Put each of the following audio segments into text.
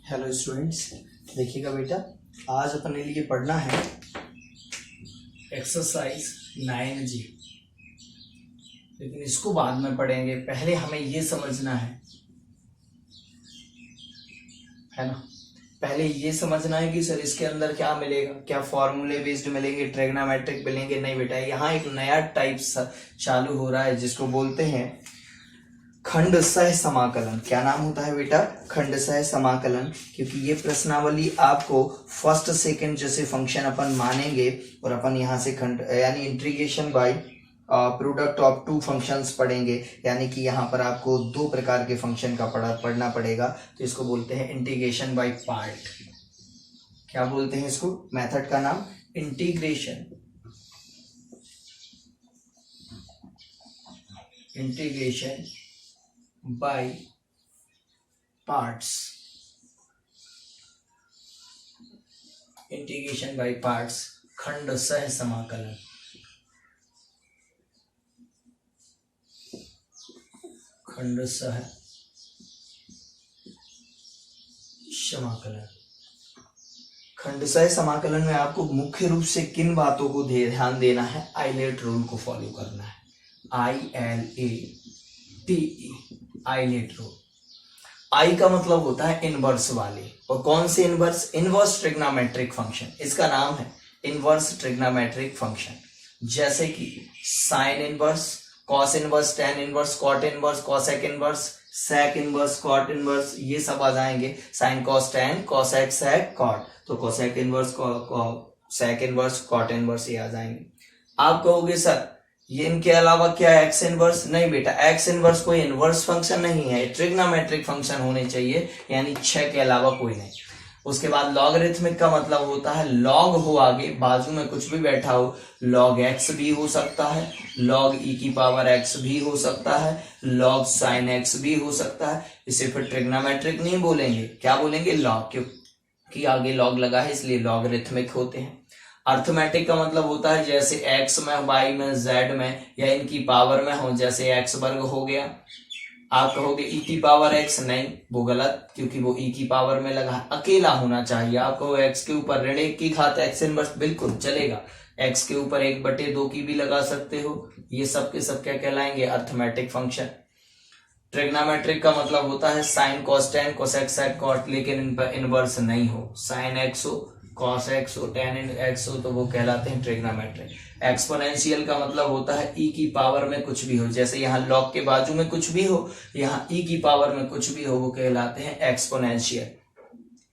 Hello students, देखिएगा बेटा, आज अपने लिए पढ़ना है एक्सरसाइज 9G। लेकिन इसको बाद में पढ़ेंगे, पहले हमें ये समझना है ना। पहले ये समझना है कि सर इसके अंदर क्या मिलेगा, क्या फॉर्मूले बेस्ड मिलेंगे, ट्रिग्नोमेट्रिक मिलेंगे। नहीं बेटा, यहाँ एक नया टाइप चालू हो रहा है जिसको बोलते हैं खंडशः समाकलन। क्या नाम होता है बेटा? खंडशः समाकलन। क्योंकि ये प्रश्नावली आपको फर्स्ट सेकंड जैसे फंक्शन अपन मानेंगे और अपन यहाँ से खंड यानी integration by product of two functions पढ़ेंगे। यानी कि यहाँ पर आपको दो प्रकार के फंक्शन का पढ़ना पड़ेगा। तो इसको बोलते हैं इंटीग्रेशन बाय पार्ट। क्या बोलते हैं इसको? मेथड का नाम integration by parts। Integration by parts, खंडशः समाकलन। खंडशः समाकलन। खंडशः समाकलन में आपको मुख्य रूप से किन बातों को ध्यान देना है? आइलेट रूल को फॉलो करना है। ILATE, islet rule. आई का मतलब होता है इनवर्स वाले। और कौन से इनवर्स? Inverse trigonometric function. इसका नाम है इनवर्स ट्रिग्नोमेट्रिक फंक्शन। जैसे कि sine inverse, cos inverse, tan inverse, cot inverse, cosec inverse, sec inverse, cot inverse, ये सब आ जाएंगे। Sine cos tan, cosec sec cot, तो cosec inverse, sec inverse, cot inverse, ये आ जाएंगे। आप कहोगे सर ये इनके अलावा क्या है? X inverse? नहीं बेटा, एक्स इनवर्स कोई इनवर्स फंक्शन नहीं है, ट्रिग्नोमेट्रिक फंक्शन होने चाहिए, यानी 6 के अलावा कोई नहीं। उसके बाद लॉगरिथमिक का मतलब होता है लॉग हो आगे, बाजू में कुछ भी बैठा हो, लॉग एक्स भी हो सकता है, लॉग ई की पावर एक्स भी हो सकता है, लॉग साइन एक्स भी हो सकता है। इसे फिर ट्रिग्नोमेट्रिक नहीं बोलेंगे, क्या बोलेंगे? लॉग, क्योंकि आगे लॉग लगा है इसलिए लॉगरिथमिक होते हैं। अर्थमेटिक का मतलब होता है जैसे x में, y में, z में या इनकी पावर में हो, जैसे x वर्ग हो गया। आप कहोगे e की पावर x, नहीं वो गलत, क्योंकि वो e की पावर में लगा, अकेला होना चाहिए। आप कहो x के ऊपर ऋण 1 की घात x इनवर्स, बिल्कुल चलेगा। x के ऊपर 1/2 की भी लगा सकते हो। ये सब के सब क्या कहलाएंगे? Arithmetic function. ट्रिग्नोमेट्रिक का मतलब होता है sine cos tan, cosec sec cot, लेकिन इन पर इनवर्स नहीं हो। साइन एक्स हो, कॉस एक्स हो, टेन एक्स हो, तो वो कहलाते हैं ट्रिग्नोमेट्रिक। एक्सपोनेंशियल का मतलब होता है e की पावर में कुछ भी हो, जैसे यहाँ लॉग के बाजू में कुछ भी हो, यहाँ e की पावर में कुछ भी हो, वो कहलाते हैं एक्सपोनेंशियल।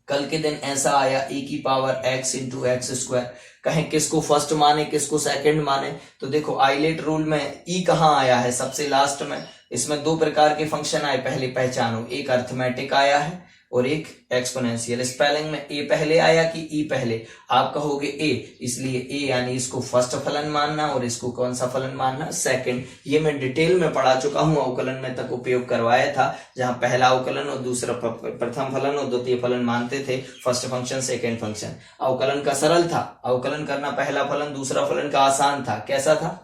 कल के दिन ऐसा आया e की power x into x square, कहें किसको फर्स्ट माने किसको सेकंड माने? तो देखो आइलेट रूल में e कहाँ आया है? सबसे लास्ट में। इसमें दो प्रकार के फंक्शन आए, पहले पहचानो, एक अर्थमेटिक आया है और एक एक्सपोनेंशियल। स्पेलिंग में ए पहले आया कि ई पहले? आप कहोगे ए, इसलिए ए यानी इसको फर्स्ट फलन मानना और इसको कौन सा फलन मानना? सेकंड। ये मैं डिटेल में पढ़ा चुका हूं, अवकलन में तक उपयोग करवाया था, जहां पहला अवकलन और दूसरा प्रथम फलन और द्वितीय फलन मानते थे, फर्स्ट फंक्शन सेकेंड फंक्शन। अवकलन का सरल था, अवकलन करना पहला फलन दूसरा फलन का आसान था। कैसा था?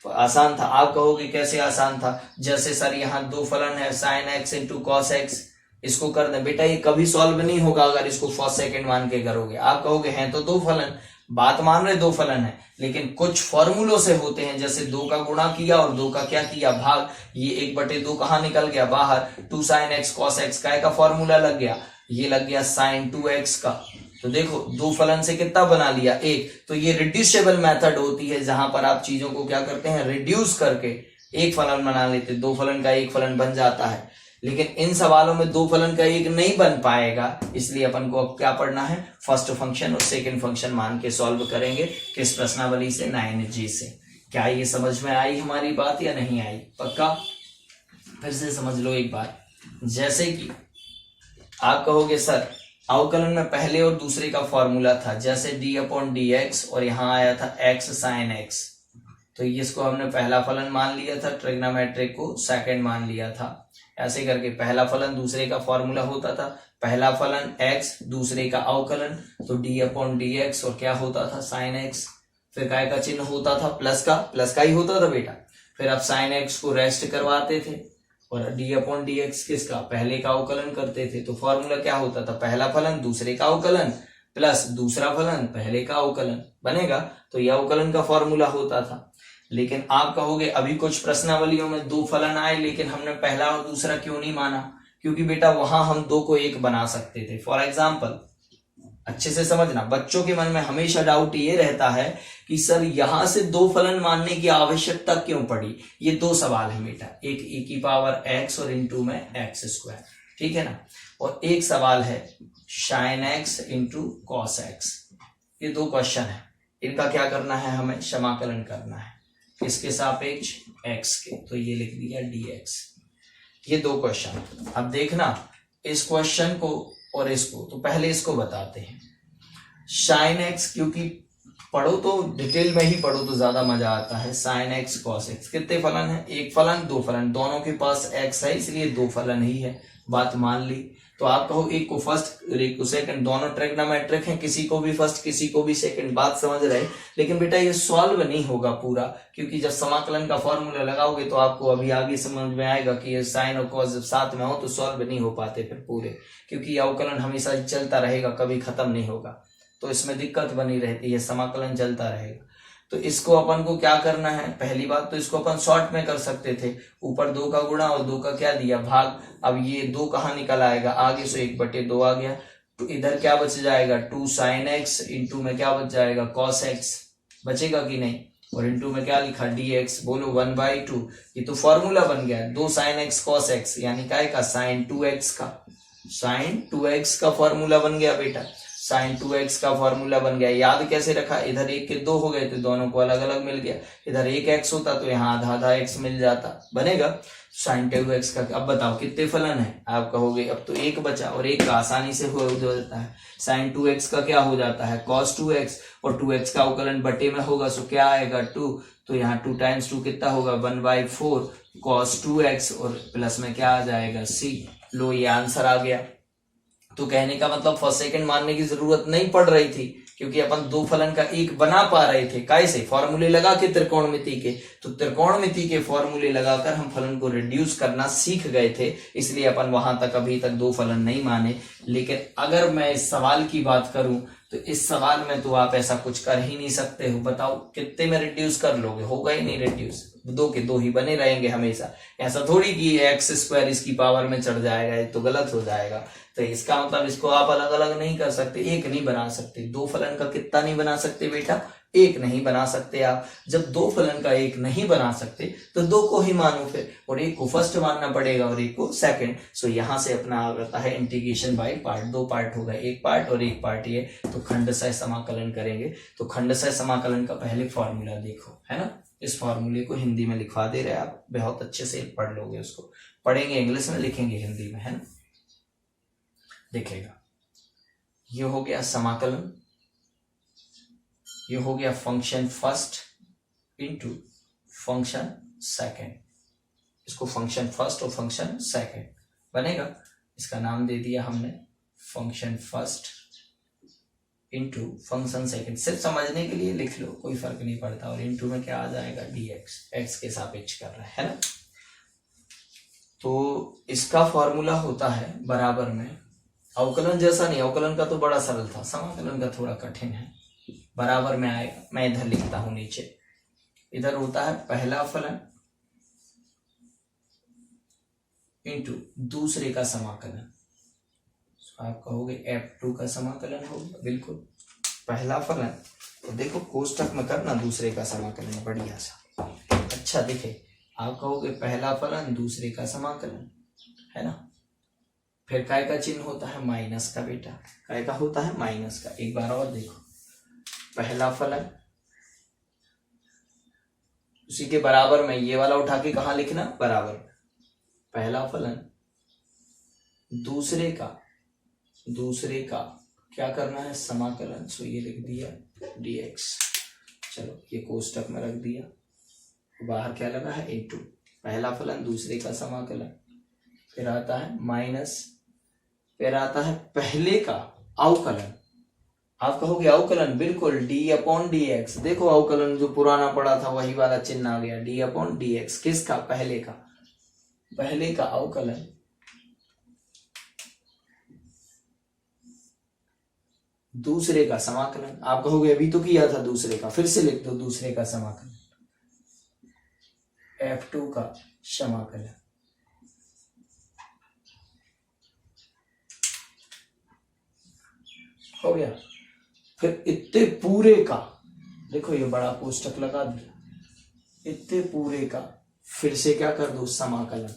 आसान था। आप कहोगे कैसे आसान था? जैसे सर यहाँ दो फलन है, sine x into cos x, इसको कर दे। बेटा ये कभी सॉल्व नहीं होगा अगर इसको फर्स्ट सेकंड मान के करोगे। आप कहोगे हैं तो दो फलन, बात मान रहे दो फलन है, लेकिन कुछ फॉर्मूलों से होते हैं, जैसे 2 का गुणा किया और 2 का क्या किया? भाग। ये 1/2 कहाँ निकल गया? बाहर। 2 साइन एक्स कॉस एक्स का फॉर्मूला लग गया, ये लग गया साइन 2x का। तो देखो दो फलन से कितना बना लिया? एक। तो ये रिड्यूसेबल मेथड होती है, जहां पर आप चीजों को क्या करते हैं? रिड्यूस करके एक फलन बना लेते, दो फलन का एक फलन बन जाता है। लेकिन इन सवालों में दो फलन का एक नहीं बन पाएगा, इसलिए अपन को अब क्या पढ़ना है? फर्स्ट फंक्शन और सेकंड फंक्शन मान के सॉल्व करेंगे। किस प्रश्नावली से? 9G से। क्या ये समझ में आई हमारी बात या नहीं आई? पक्का? फिर से समझ लो एक बार। जैसे कि आप कहोगे सर अवकलन में पहले और दूसरे का फॉर्मूला था, जैसे d/dx और यहाँ आया था x sin x, तो इसको हमने पहला फलन मान लिया था, ट्रिग्नोमेट्रिक को सेकंड मान लिया था। ऐसे करके पहला फलन दूसरे का फॉर्मूला होता था, पहला फलन x, दूसरे का अवकलन, तो d/dx और क्या होता था? sin x। फिर काय का चिन्ह होता था? प्लस का ही होता था बेटा। फिर आप sin x को रेस्ट करवाते थे, और डी अपॉन डी एक्स किसका, पहले का अवकलन करते थे। तो फॉर्मूला क्या होता था, पहला फलन दूसरे का अवकलन प्लस दूसरा फलन पहले का अवकलन बनेगा। तो यह अवकलन का फॉर्मूला होता था। लेकिन आप कहोगे अभी कुछ प्रश्नावलियों में दो फलन आए लेकिन हमने पहला और दूसरा क्यों नहीं माना, क्योंकि बेटा वहां हम दो को एक बना सकते थे। फॉर एग्जाम्पल, अच्छे से समझना, बच्चों के मन में हमेशा डाउट ये रहता है कि सर यहां से दो फलन मानने की आवश्यकता क्यों पड़ी। ये दो सवाल है बेटा, एक e की पावर x और इनटू में x स्क्वायर, ठीक है ना, और एक सवाल है sin x into cos x। ये दो क्वेश्चन है, इनका क्या करना है, हमें समाकलन करना है किसके सापेक्ष, x के। तो ये लिख दिया dx। ये दो क्वेश्चन, अब देखना इस क्वेश्चन को और इसको, तो पहले इसको बताते हैं। sin x, क्योंकि पढ़ो तो डिटेल में ही पढ़ो तो ज्यादा मजा आता है। sin x cos x, कितने फलन है, एक फलन दो फलन, दोनों के पास x है इसलिए दो फलन ही है, बात मान ली। तो आप कहो एक को फर्स्ट एक को सेकंड, दोनों ट्रिग्नोमेट्रिक हैं, किसी को भी फर्स्ट किसी को भी सेकंड, बात समझ रहे। लेकिन बेटा ये सॉल्व नहीं होगा पूरा, क्योंकि जब समाकलन का फॉर्मूला लगाओगे तो आपको अभी आगे समझ में आएगा कि ये साइन और कॉस जब साथ में हो तो सॉल्व नहीं हो पाते फिर पूरे, क्योंकि ये अवकलन हमेशा चलता रहेगा, कभी खत्म नहीं होगा। तो इसमें दिक्कत बनी रहती है, समाकलन चलता रहेगा। तो इसको अपन को क्या करना है, पहली बात तो इसको अपन शॉर्ट में कर सकते थे, ऊपर दो का गुणा और दो का क्या दिया भाग। अब ये दो कहाँ निकल आएगा, आगे से 1/2 आ गया, तो इधर क्या बच जाएगा 2 sin x, इंटू में क्या बच जाएगा cos x, बचेगा कि नहीं, और इंटू में क्या लिखा dx, बोलो 1/2। ये तो फॉर्मूला बन गया 2 sin x cos x, यानी क्या का sin 2x का, sin 2x का फॉर्मूला बन गया बेटा, sin 2x का फॉर्मूला बन गया। याद कैसे रखा, इधर एक के दो हो गए तो दोनों को अलग अलग मिल गया, इधर एक x होता तो यहाँ आधा आधा x मिल जाता, बनेगा sin 2x का। अब बताओ कितने फलन है, आप कहोगे अब तो एक बचा, और एक का आसानी से हो जाता है, sin 2x का क्या हो जाता है cos 2x, और 2x का अवकलन बटे में होगा सो क्या आएगा 2, तो यहाँ 2 टाइम्स 2 कितना होगा 1/4 cos 2x, और प्लस में क्या आ जाएगा c। लो ये आंसर आ गया। तो कहने का मतलब फर्स्ट सेकंड मानने की जरूरत नहीं पड़ रही थी, क्योंकि अपन दो फलन का एक बना पा रहे थे, कैसे, फॉर्मूले लगा के त्रिकोणमिति के। तो त्रिकोणमिति के फॉर्मूले लगाकर हम फलन को रिड्यूस करना सीख गए थे, इसलिए अपन वहां तक अभी तक दो फलन नहीं माने। लेकिन अगर मैं इस सवाल की बात करूं तो इस सवाल में तो आप ऐसा कुछ कर ही नहीं सकते हो। बताओ कितने में रिड्यूस कर लोगे, होगा ही नहीं रिड्यूस, दो के दो ही बने रहेंगे हमेशा। ऐसा थोड़ी कि एक्स स्क्वायर इसकी पावर में चढ़ जाएगा, ये तो गलत हो जाएगा। तो इसका मतलब इसको आप अलग अलग नहीं कर सकते, एक नहीं बना सकते। दो फलन का कितना नहीं बना सकते बेटा, एक नहीं बना सकते आप। जब दो फलन का एक नहीं बना सकते तो दो को ही मानो फिर, और एक को फर्स्ट मानना पड़ेगा और एक को सेकंड। सो यहां से अपना आता है इंटीग्रेशन बाय पार्ट, दो पार्ट होगा, एक पार्ट और एक पार्ट ये। तो खंडशः समाकलन करेंगे, तो खंडशः समाकलन का पहले फॉर्मूला देखो, है ना। इस फॉर्मूले को हिंदी में लिखवा दे रहे हैं आप, बहुत अच्छे से पढ़ लोगे उसको, पढ़ेंगे इंग्लिश में लिखेंगे हिंदी में, है ना। देखेगा ये हो गया समाकलन, ये हो गया function first into function second. इसको फंक्शन फर्स्ट और फंक्शन सेकंड बनेगा। इसका नाम दे दिया हमने function first into function second. सिर्फ समझने के लिए लिख लो, कोई फर्क नहीं पड़ता। और इंटू में क्या आ जाएगा dx, x के सापेक्ष कर रहा है ना। तो इसका फॉर्मूला होता है बराबर में, अवकलन जैसा नहीं, अवकलन का तो बड़ा सरल था, समाकलन का थोड़ा कठिन है। बराबर में आएगा, मैं इधर लिखता हूं नीचे, इधर होता है पहला फलन इंटू दूसरे का समाकलन। आप कहोगे f2 का समाकलन होगा, बिल्कुल पहला फलन, तो देखो कोष्टक में करना दूसरे का समाकलन, बढ़िया सा। अच्छा देखे, आप कहोगे पहला फलन दूसरे का समाकलन, है ना। फिर काय का चिन्ह होता है माइनस का बेटा, काय का होता है माइनस का। एक बार और देखो, पहला फलन उसी के बराबर में ये वाला उठा के कहा लिखना बराबर, पहला फलन दूसरे का क्या करना है समाकलन। सो ये लिख दिया dx। चलो ये कोष्टक में रख दिया, बाहर क्या लगा है इंटू, पहला फलन दूसरे का समाकलन, फिर आता है माइनस, फिर आता है पहले का अवकलन। आप कहोगे अवकलन, बिल्कुल d/dx। देखो अवकलन जो पुराना पड़ा था वही वाला चिन्ह आ गया, d/dx। किसका, पहले का। पहले का अवकलन दूसरे का समाकलन। आप कहोगे अभी तो किया था दूसरे का, फिर से लिख दो दूसरे का समाकलन, F2 का समाकलन। हो गया। फिर इतने पूरे का, देखो ये बड़ा कोष्टक लगा दिया, इतने पूरे का फिर से क्या कर दो समाकलन।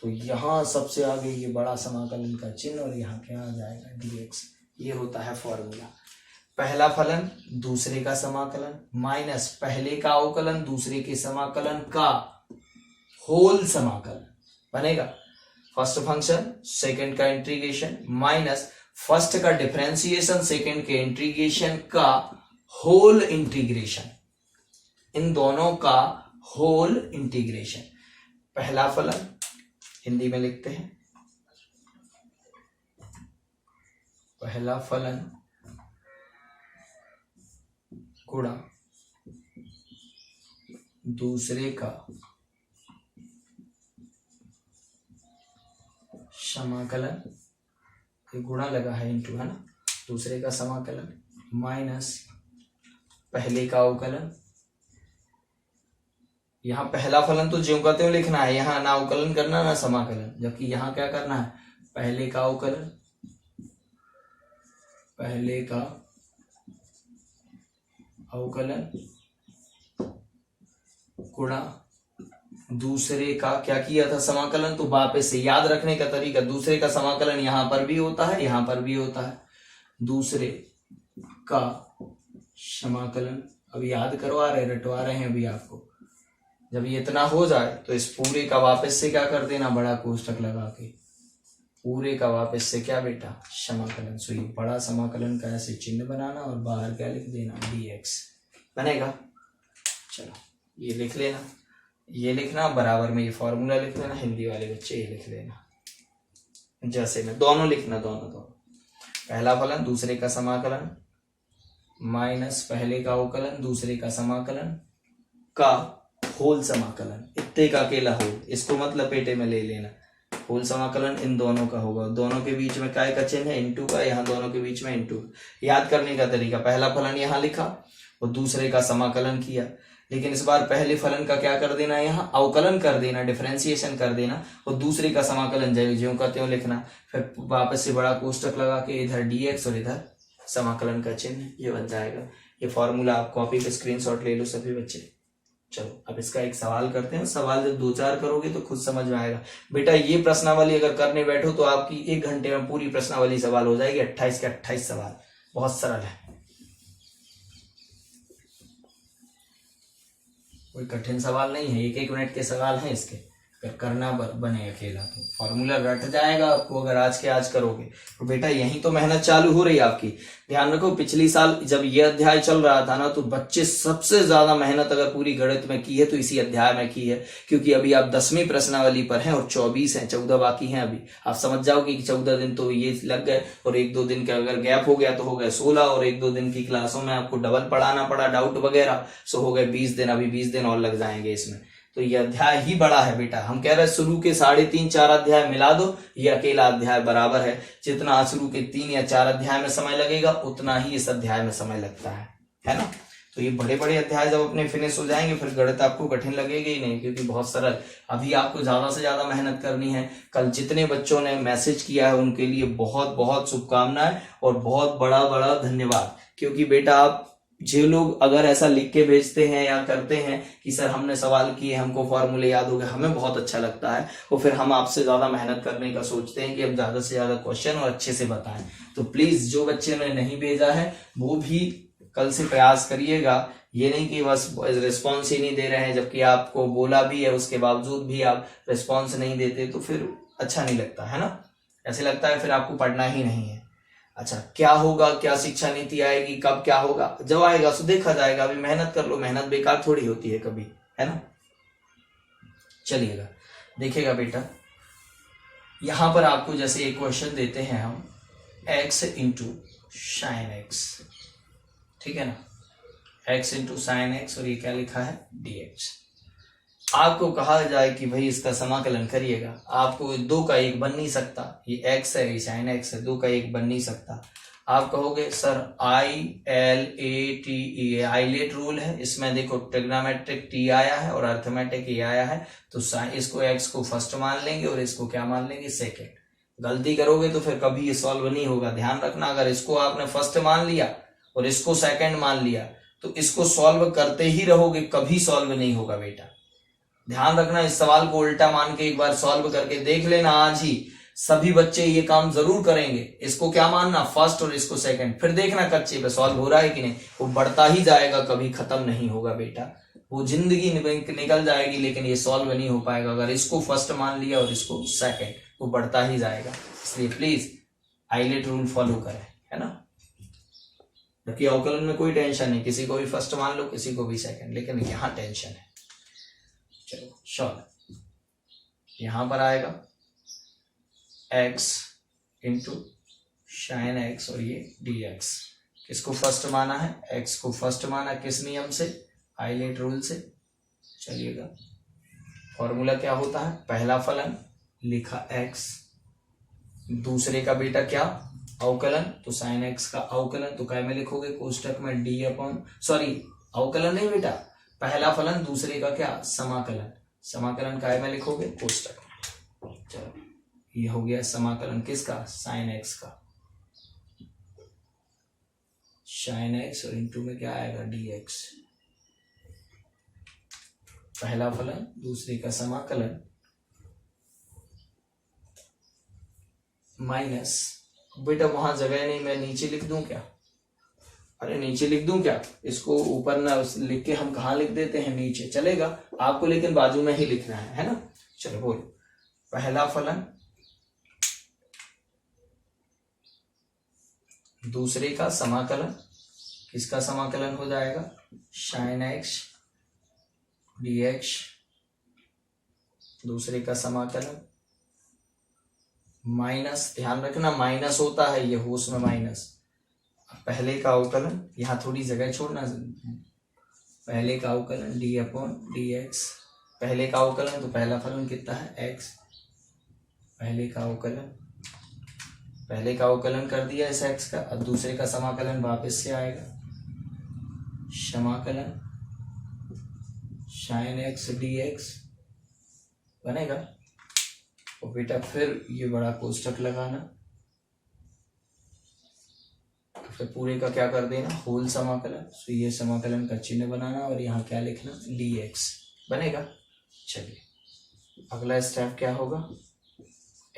तो यहां सबसे आगे ये बड़ा समाकलन का चिन्ह और यहाँ क्या आ जाएगा dx। ये होता है फॉर्मूला। पहला फलन दूसरे का समाकलन माइनस पहले का अवकलन दूसरे के समाकलन का होल समाकलन बनेगा। फर्स्ट फंक्शन सेकंड का इंटीग्रेशन माइनस फर्स्ट का डिफरेंशिएशन सेकंड के इंटीग्रेशन का होल इंटीग्रेशन, इन दोनों का होल इंटीग्रेशन। पहला फलन हिंदी में लिखते हैं, पहला फलन गुणा दूसरे का समाकलन, ये गुणा लगा है इंटू, है ना, दूसरे का समाकलन माइनस पहले का अवकलन। यहाँ पहला फलन तो ज्यों कहते हुए लिखना है, यहाँ ना अवकलन करना ना समाकलन, जबकि यहाँ क्या करना है, पहले का अवकलन, पहले का अवकलन गुणा दूसरे का क्या किया था समाकलन। तो वापस से याद रखने का तरीका, दूसरे का समाकलन यहां पर भी होता है, यहां पर भी होता है, दूसरे का समाकलन। अब याद करवा रहे, रटवा रहे हैं अभी आपको। जब ये इतना हो जाए तो इस पूरे का वापस से क्या कर देना, बड़ा कोष्टक लगा के पूरे का वापस से क्या बेटा, समाकलन। सो ये बड़ा समाकलन का ऐसे चिन्ह बनाना और बाहर क्या लिख देना, dx बनेगा। चलो ये लिख लेना, ये लिखना बराबर में, ये फॉर्मूला लिख लेना, हिंदी वाले बच्चे ये लिख लेना, जैसे में दोनों लिखना, दोनों। पहला फलन दूसरे का समाकलन माइनस पहले का अवकलन दूसरे का समाकलन का होल समाकलन, इतने का अकेला होल, इसको मत लपेटे में ले लेना। होल समाकलन इन दोनों का होगा, दोनों के बीच में काय का चिन्ह है, इनटू का, यहाँ दोनों के बीच में इनटू। याद करने का तरीका, पहला फलन यहाँ लिखा और दूसरे का समाकलन किया, लेकिन इस बार पहले फलन का क्या कर देना, यहाँ अवकलन कर देना, डिफरेंशिएशन कर देना, और दूसरे का समाकलन ज्यों कहते हो लिखना। फिर वापस से बड़ा कोष्टक लगा के इधर dx और इधर समाकलन का चिन्ह, ये बन जाएगा। ये फॉर्मूला आप कॉपी पे स्क्रीनशॉट ले लो सभी बच्चे। चलो अब इसका एक सवाल करते हैं, सवाल जब 2-4 करोगे तो खुद समझ में आएगा। बेटा ये प्रश्नावली अगर करने बैठो तो आपकी 1 घंटे में पूरी प्रश्नावली सवाल हो जाएगी, 28 के 28 सवाल, बहुत सरल है, कोई कठिन सवाल नहीं है, 1-1 मिनट के सवाल हैं इसके। अगर करना बने अकेला तो फॉर्मूला रट जाएगा आपको, अगर आज के आज करोगे तो बेटा यही तो मेहनत चालू हो रही है आपकी। ध्यान रखो पिछली साल जब ये अध्याय चल रहा था ना, तो बच्चे सबसे ज्यादा मेहनत अगर पूरी गणित में की है तो इसी अध्याय में की है, क्योंकि अभी आप 10वीं प्रश्नावली पर हैं और 24 हैं, 14 बाकी हैं अभी। आप समझ जाओगे कि 14 दिन तो ये लग गए, और 1-2 दिन का अगर गैप हो गया तो हो गए 16, और 1-2 दिन की क्लासों में आपको डबल पढ़ाना पड़ा डाउट वगैरह, सो हो गए 20 दिन, अभी 20 दिन और लग जाएंगे इसमें। तो ये अध्याय ही बड़ा है बेटा, हम कह रहे हैं शुरू के 3.5-4 अध्याय मिला दो, ये अकेला अध्याय बराबर है। जितना शुरू के 3 या 4 अध्याय में समय लगेगा उतना ही इस अध्याय में समय लगता है ना। तो ये बड़े बड़े अध्याय जब अपने फिनिश हो जाएंगे फिर गणित आपको कठिन लगेगा ही नहीं, क्योंकि बहुत सरल। अभी आपको ज्यादा से ज्यादा मेहनत करनी है। कल जितने बच्चों ने मैसेज किया है उनके लिए बहुत बहुत शुभकामनाएं और बहुत बड़ा बड़ा धन्यवाद, क्योंकि बेटा आप जो लोग अगर ऐसा लिख के भेजते हैं या करते हैं कि सर हमने सवाल किए, हमको फॉर्मूले याद हो गए, हमें बहुत अच्छा लगता है, और फिर हम आपसे ज्यादा मेहनत करने का सोचते हैं कि हम ज्यादा से ज्यादा क्वेश्चन और अच्छे से बताएं। तो प्लीज जो बच्चे ने नहीं भेजा है वो भी कल से प्रयास करिएगा। ये नहीं कि बस रिस्पॉन्स ही नहीं दे रहे हैं, जबकि आपको बोला भी है उसके बावजूद भी आप रिस्पॉन्स नहीं देते, तो फिर अच्छा नहीं लगता है ना। ऐसे लगता है फिर आपको पढ़ना ही नहीं है। अच्छा क्या होगा, क्या शिक्षा नीति आएगी, कब क्या होगा, जब आएगा तो देखा जाएगा। अभी मेहनत कर लो, मेहनत बेकार थोड़ी होती है कभी, है ना। चलिएगा देखिएगा बेटा, यहां पर आपको जैसे एक क्वेश्चन देते हैं हम x इंटू साइन एक्स, ठीक है ना, x इंटू साइन एक्स, और ये क्या लिखा है dx। आपको कहा जाए कि भाई इसका समाकलन करिएगा, आपको दो का एक बन नहीं सकता, ये x है ये sin x है, दो का एक बन नहीं सकता। आप कहोगे सर ILATE आइलेट रूल है, इसमें देखो ट्रिग्नोमेट्रिक t आया है और अर्थमेटिक e आया है, तो इसको x को फर्स्ट मान लेंगे और इसको क्या मान लेंगे, सेकेंड। गलती करोगे तो फिर कभी ये सॉल्व नहीं होगा। ध्यान रखना, अगर इसको आपने फर्स्ट मान लिया और इसको सेकेंड मान लिया तो इसको सॉल्व करते ही रहोगे, कभी सॉल्व नहीं होगा बेटा। ध्यान रखना, इस सवाल को उल्टा मान के एक बार सॉल्व करके देख लेना। आज ही सभी बच्चे ये काम जरूर करेंगे। इसको क्या मानना, फर्स्ट, और इसको सेकंड, फिर देखना कच्चे पे सॉल्व हो रहा है कि नहीं। वो बढ़ता ही जाएगा, कभी खत्म नहीं होगा बेटा। वो जिंदगी निकल जाएगी लेकिन ये सॉल्व नहीं हो पाएगा। अगर इसको फर्स्ट मान लिया और इसको सेकंड, वो बढ़ता ही जाएगा। इसलिए प्लीज आइलेट रूल फॉलो करें, है ना। बाकी अवकलन में कोई टेंशन नहीं, किसी को भी फर्स्ट मान लो, किसी को भी सेकंड, लेकिन यहाँ टेंशन है। चलो सॉल्व, यहां पर आएगा x इंटू साइन एक्स और ये dx। किसको फर्स्ट माना है, x को फर्स्ट माना, किस नियम से, आइलेट रूल से। चलिएगा, फॉर्मूला क्या होता है, पहला फलन लिखा x, दूसरे का बेटा क्या, अवकलन, तो साइन एक्स का अवकलन, तो क्या में लिखोगे, कोष्टक में अवकलन नहीं बेटा, पहला फलन, दूसरे का क्या, समाकलन। समाकलन काय में लिखोगे, कोष्टक। चलो ये हो गया समाकलन किसका, साइन एक्स का, साइन एक्स और इंटू में क्या आएगा, dx। पहला फलन, दूसरे का समाकलन, माइनस, बेटा वहां जगह नहीं, मैं नीचे लिख दूं क्या, अरे नीचे लिख दूं क्या, इसको ऊपर ना लिख के हम कहा लिख देते हैं, नीचे चलेगा आपको, लेकिन बाजू में ही लिखना है ना। चलो बोलो, पहला फलन, दूसरे का समाकलन, किसका समाकलन हो जाएगा, साइन एक्स dx, दूसरे का समाकलन, माइनस, ध्यान रखना माइनस होता है, ये हो उसमें माइनस, पहले का अवकलन, यहाँ थोड़ी जगह छोड़ना, पहले का अवकलन d/dx, पहले का अवकलन तो पहला फलन कितना है, x, पहले का अवकलन, पहले का अवकलन कर दिया इस x का, अब दूसरे का समाकलन वापस से आएगा, समाकलन साइन एक्स dx बनेगा, और बेटा फिर ये बड़ा कोष्टक लगाना, फिर पूरे का क्या कर देना, होल समाकलन, तो ये समाकलन का चिन्ह बनाना और यहाँ क्या लिखना, dx बनेगा। चलिए अगला स्टेप क्या होगा,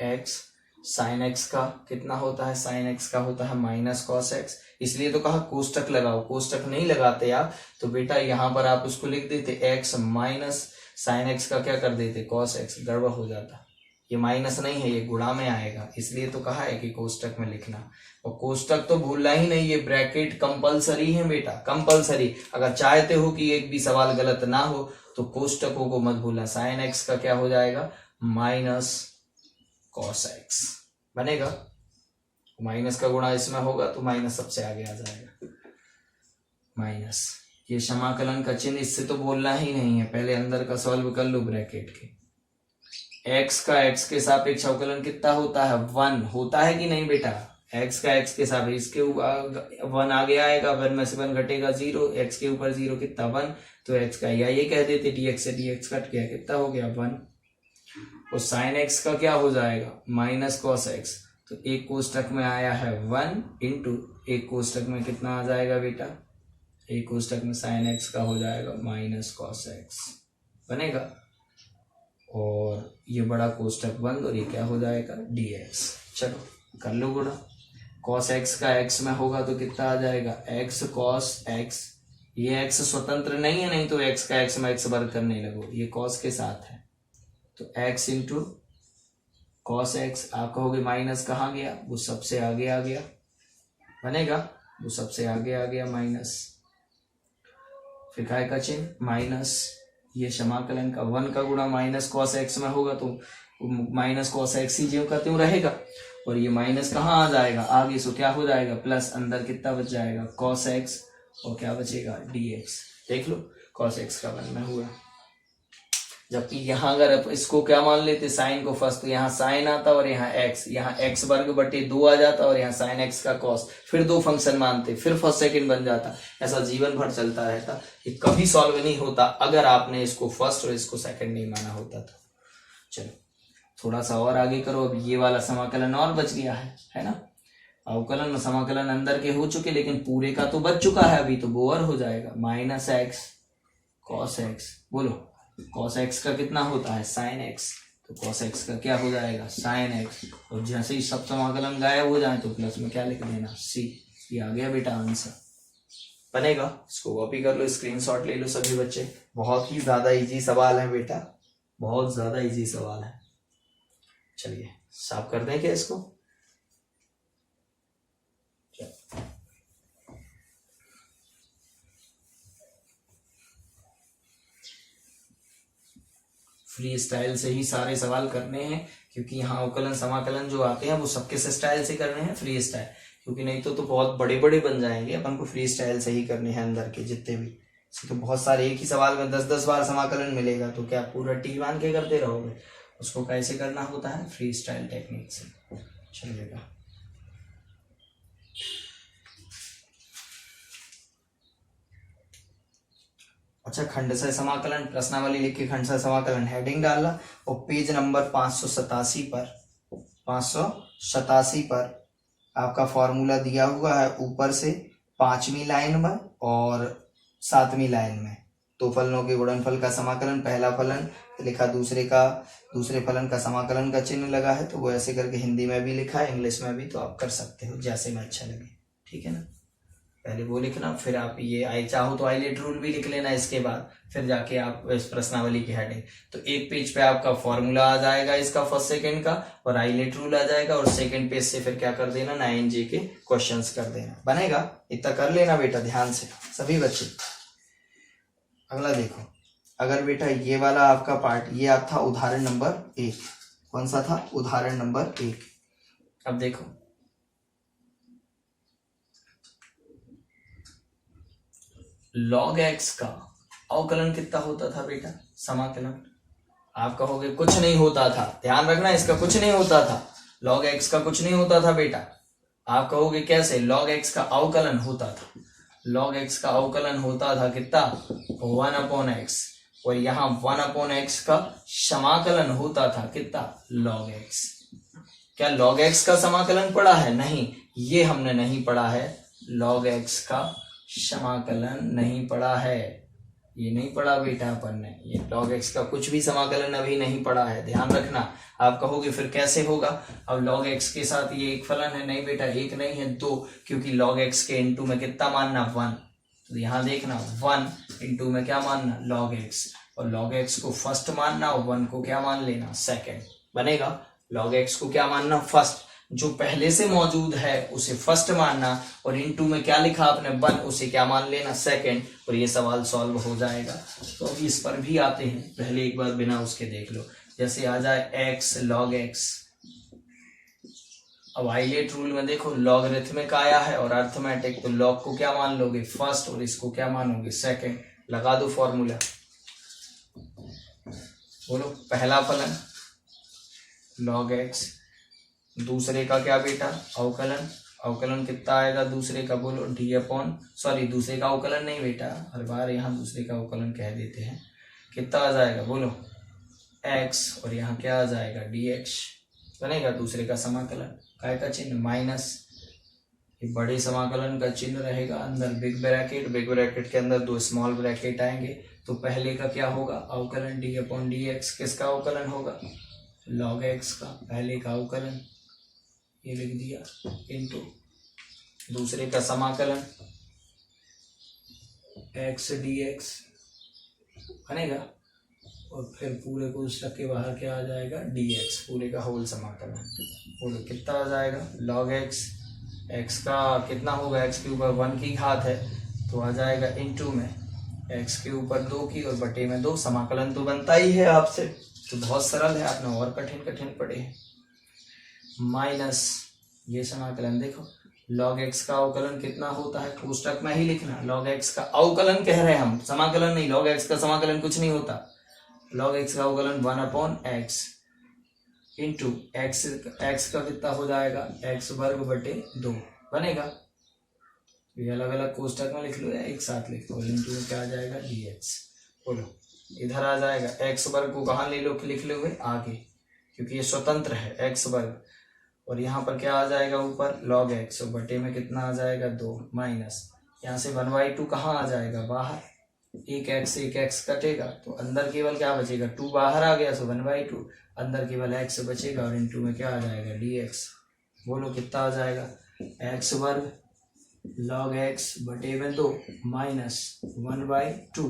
x, साइन एक्स का कितना होता है, साइन एक्स का होता है माइनस कॉस एक्स, इसलिए तो कहा कोष्टक लगाओ, कोष्टक नहीं लगाते आप तो बेटा यहाँ पर आप उसको लिख देते x माइनस साइन एक्स का क्या कर देते, कॉस एक्स, गड़बड़ हो जाता। ये माइनस नहीं है, ये गुणा में आएगा, इसलिए तो कहा है कि कोष्टक में लिखना, और कोष्टक तो भूलना ही नहीं, ये ब्रैकेट कंपलसरी है बेटा, कंपलसरी। अगर चाहते हो कि एक भी सवाल गलत ना हो तो कोष्टकों को मत भूलना। साइन एक्स का क्या हो जाएगा, माइनस कॉस एक्स बनेगा, माइनस का गुणा इसमें होगा तो माइनस सबसे आगे आ जाएगा, माइनस, ये समाकलन का चिन्ह, इससे तो बोलना ही नहीं है, पहले अंदर का सॉल्व कर लो ब्रैकेट के। x का x के सापेक्ष अवकलन कितना होता है, 1 होता है कि नहीं बेटा, x का x के सापेक्ष, इसके ऊपर 1 आगे आएगा, 1 में से 1 घटेगा 0, x के ऊपर 0 कितना 1, तो x का, या ये कह देते dx से dx कट गया, कितना हो गया 1, और साइन x का क्या हो जाएगा, माइनस कॉस x, तो एक कोष्टक में आया है 1 इंटू एक कोष्टक में कितना आ जाएगा बेटा, एक कोष्टक में साइन x का हो जाएगा माइनस कॉस x बनेगा, और ये बड़ा कोष्टक बंद, और ये क्या हो जाएगा, dx। चलो कर लो गुणा, cos x का x में होगा तो कितना आ जाएगा, x cos x, ये x स्वतंत्र नहीं है, नहीं तो x का x में x वर्ग करने लगो, ये cos के साथ है, तो x इंटू कॉस एक्स, आप कहोगे माइनस कहाँ गया, वो सबसे आगे आ गया बनेगा, वो सबसे आगे आ गया माइनस, फिर काय का चिन्ह माइनस, ये समाकलन का 1 का गुणा माइनस कॉस एक्स में होगा तो माइनस कॉस एक्स ही ज्यों का त्यों रहेगा, और ये माइनस कहाँ आ जाएगा आगे, सो क्या हो जाएगा प्लस, अंदर कितना बच जाएगा कॉस एक्स, और क्या बचेगा dx। देख लो कॉस एक्स का 1 में हुआ। जबकि यहाँ अगर इसको क्या मान लेते साइन को फर्स्ट, तो यहाँ साइन आता और यहाँ एक्स वर्ग बटे 2 आ जाता और यहाँ साइन एक्स का कॉस, फिर 2 फंक्शन मानते, फिर फर्स्ट सेकंड बन जाता। ऐसा जीवन भर चलता रहता, ये कभी सॉल्व नहीं होता अगर आपने इसको फर्स्ट और इसको सेकंड नहीं माना होता तो। चलो थोड़ा सा और आगे करो। अब ये वाला समाकलन और बच गया है ना। अवकलन और समाकलन अंदर के हो चुके, लेकिन पूरे का तो बच चुका है, अभी तो बोर हो जाएगा। माइनस एक्स कॉस एक्स, बोलो कॉस एक्स का कितना होता है साइन एक्स, तो कॉस एक्स का क्या हो जाएगा साइन एक्स। और जैसे ही सब समाकलन गायब हो जाए तो प्लस में क्या लिख देना सी। ये आ गया बेटा आंसर, बनेगा। इसको कॉपी कर लो, स्क्रीनशॉट ले लो सभी बच्चे। बहुत ही ज्यादा इजी सवाल है बेटा, बहुत ज्यादा इजी सवाल है। चलिए साफ कर दें क्या इसको। फ्री स्टाइल से ही सारे सवाल करने हैं, क्योंकि यहाँ अवकलन समाकलन जो आते हैं वो सबके स्टाइल से करने हैं, फ्री स्टाइल, क्योंकि नहीं तो बहुत बड़े बड़े बन जाएंगे। अपन को फ्री स्टाइल से ही करने हैं अंदर के जितने भी। तो बहुत सारे एक ही सवाल में 10-10 बार समाकलन मिलेगा, तो क्या पूरा टी मान के करते रहोगे। उसको कैसे करना होता है फ्री स्टाइल टेक्निक से। चलिएगा अच्छा, खंडशः समाकलन प्रश्नावली लिख के खंडशः समाकलन हेडिंग डालना और पेज नंबर 587 पर आपका फॉर्मूला दिया हुआ है ऊपर से 5वीं लाइन में और 7वीं लाइन में। दो फलनों के गुणनफल का समाकलन, पहला फलन लिखा, दूसरे फलन का समाकलन का चिन्ह लगा है, तो वो ऐसे करके हिंदी में भी लिखा है, इंग्लिश में भी, तो आप कर सकते हो जैसे में अच्छा लगे, ठीक है ना। पहले वो लिखना, फिर आप ये चाहो तो आइलेट रूल भी लिख लेना इसके बाद, फिर जाके आप इस प्रश्नावली की हेडिंग। तो एक पेज पे आपका फॉर्मूला आ जाएगा इसका फर्स्ट सेकंड का, और आइलेट रूल आ जाएगा, और सेकंड पेज से फिर क्या कर देना 9J के क्वेश्चंस कर देना, बनेगा। इतना कर लेना बेटा ध्यान से सभी बच्चे। अगला देखो, अगर बेटा ये वाला आपका पार्ट, ये आप था उदाहरण नंबर 1, कौन सा था उदाहरण नंबर 1। अब देखो log x का अवकलन कितना होता था बेटा समाकलन। आप कहोगे कुछ नहीं होता था, ध्यान रखना इसका कुछ नहीं होता था, log x का कुछ नहीं होता था बेटा। आप कहोगे कैसे, log x का अवकलन होता था, log x का अवकलन होता था कितना 1/x, और यहाँ 1/x का समाकलन होता था कितना log x। क्या log x का समाकलन पढ़ा है, नहीं, ये हमने नहीं पढ़ा है, log x का समाकलन नहीं पढ़ा है, ये नहीं पढ़ा बेटा अपन ने, ये log x का कुछ भी समाकलन अभी नहीं पढ़ा है, ध्यान रखना। आप कहोगे फिर कैसे होगा, अब log x के साथ ये एक फलन है, नहीं बेटा एक नहीं है 2, क्योंकि log x के इनटू में कितना मानना 1, तो यहाँ देखना 1 इनटू में क्या मानना log x, और log x को फर्स्ट मानना और 1 को क्या मान लेना सेकंड, बनेगा। log x को क्या मानना फर्स्ट, जो पहले से मौजूद है उसे फर्स्ट मानना, और इनटू में क्या लिखा आपने 1, उसे क्या मान लेना सेकंड, और ये सवाल सॉल्व हो जाएगा। तो अभी इस पर भी आते हैं, पहले एक बार बिना उसके देख लो। जैसे आ जाए x log x, अब आइलेट रूल में देखो लॉगरिथमिक आया है और अर्थमेटिक, तो log को क्या मान लोगे फर्स्ट और इसको क्या मानोगे सेकंड। लगा दो फॉर्मूला, बोलो पहला फलन log x, दूसरे का क्या बेटा अवकलन, अवकलन कितना आएगा दूसरे का, बोलो दूसरे का अवकलन नहीं बेटा, हर बार यहाँ दूसरे का अवकलन कह देते हैं, कितना आ जाएगा बोलो x, और यहाँ क्या आ जाएगा dx, बनेगा। दूसरे का समाकलन काय का चिन्ह माइनस, ये बड़े समाकलन का चिन्ह रहेगा, अंदर बिग ब्रैकेट के अंदर 2 स्मॉल ब्रैकेट आएंगे, तो पहले का क्या होगा अवकलन d/dx, किसका अवकलन होगा log x का, पहले का अवकलन ये लिख दिया, इनटू दूसरे का समाकलन x dx बनेगा, और फिर पूरे को उस के बाहर क्या आ जाएगा dx, पूरे का होल समाकलन, बोलो कितना आ जाएगा log x, x का कितना होगा, x के ऊपर 1 की घात है तो आ जाएगा इनटू में x के ऊपर 2 की और बटे में 2, समाकलन तो बनता ही है आपसे, तो बहुत सरल है, आपने और कठिन पढ़े हैं। माइनस ये समाकलन देखो log x का अवकलन कितना होता है, कोष्टक में ही लिखना, log x का अवकलन कह रहे हैं हम, समाकलन नहीं, log x का समाकलन कुछ नहीं होता, लॉग एक्स का अवकलन 1/x इंटू एक्स का कितना हो जाएगा x वर्ग बटे 2 बनेगा। ये अलग अलग कोष्टक में लिख लो या एक साथ लिख लो। इंटू में क्या आ जाएगा dx। बोलो इधर आ जाएगा x वर्ग को कहाँ ले लो कि लिख लोगे आगे, क्योंकि ये स्वतंत्र है x वर्ग। और यहाँ पर क्या आ जाएगा ऊपर log x और बटे में कितना आ जाएगा 2 माइनस यहाँ से 1/2 कहाँ आ जाएगा बाहर, एक x कटेगा तो अंदर केवल क्या बचेगा 2 बाहर आ गया, सो 1/2 अंदर केवल x बचेगा और इंटू में क्या आ जाएगा dx। बोलो कितना आ जाएगा x वर्ग log x बटे में 2 माइनस 1/2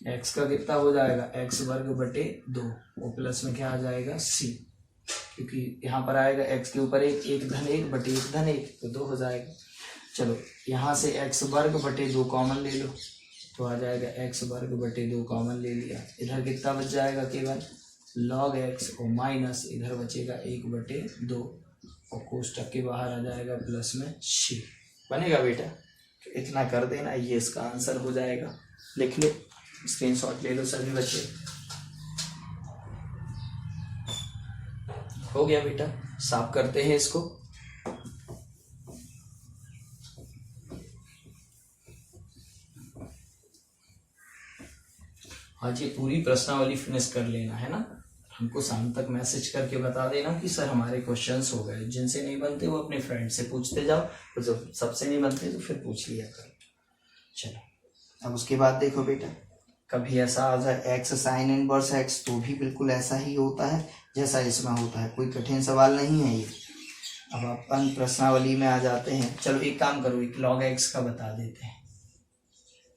x का कितना हो जाएगा x वर्ग बटे 2 और प्लस में क्या आ जाएगा c, क्योंकि यहाँ पर आएगा x के ऊपर एक धन 1 बटे 1 धन 1 तो 2 हो जाएगा। चलो यहाँ से x वर्ग बटे 2 कॉमन ले लो तो आ जाएगा x वर्ग बटे 2 कॉमन ले लिया, इधर कितना बच जाएगा केवल log x और माइनस इधर बचेगा 1 बटे 2 और कोष्टक के बाहर आ जाएगा प्लस में c। बनेगा बेटा, तो इतना कर देना, ये इसका आंसर हो जाएगा। लिख लो, स्क्रीनशॉट ले लो सभी बच्चे। हो गया बेटा, साफ करते हैं इसको। आज ये पूरी प्रश्नावली फिनिश कर लेना है ना, हमको शाम तक मैसेज करके बता देना कि सर हमारे क्वेश्चंस हो गए। जिनसे नहीं बनते वो अपने फ्रेंड से पूछते जाओ, और जब सबसे नहीं बनते तो फिर पूछ लिया करो। चलो अब उसके बाद देखो बेटा, कभी ऐसा आ जाए x साइन इनवर्स x तो भी बिल्कुल ऐसा ही होता है जैसा इसमें होता है, कोई कठिन सवाल नहीं है ये। अब अपन प्रश्नावली में आ जाते हैं। चलो एक काम करो, एक log x का बता देते हैं।